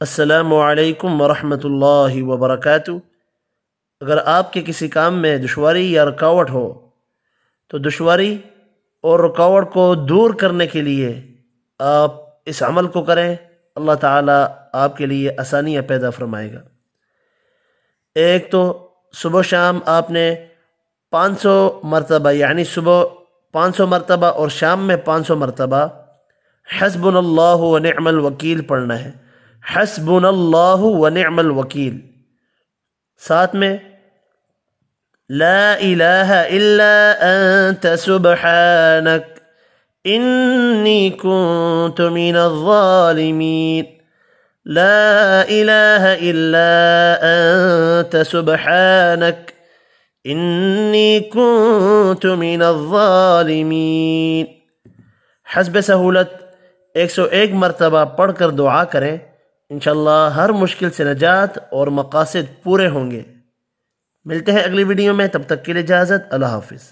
السلام علیکم ورحمۃ اللہ وبرکاتہ۔ اگر آپ کے کسی کام میں دشواری یا رکاوٹ ہو تو دشواری اور رکاوٹ کو دور کرنے کے لیے آپ اس عمل کو کریں، اللہ تعالیٰ آپ کے لیے آسانیاں پیدا فرمائے گا۔ ایک تو صبح شام آپ نے 500 مرتبہ، یعنی صبح 500 مرتبہ اور شام میں 500 مرتبہ حسبنا اللہ و نعم الوکیل پڑھنا ہے۔ حسبنا اللہ و نعم الوکیل، ساتھ میں لا الہ الا انت سبحانک انی کنت من الظالمین، لا الہ الا انت سبحانک انی کنت من الظالمین۔ حسب سہولت 101 مرتبہ پڑھ کر دعا کریں، انشاءاللہ ہر مشکل سے نجات اور مقاصد پورے ہوں گے۔ ملتے ہیں اگلی ویڈیو میں، تب تک کے لیے اجازت، اللہ حافظ۔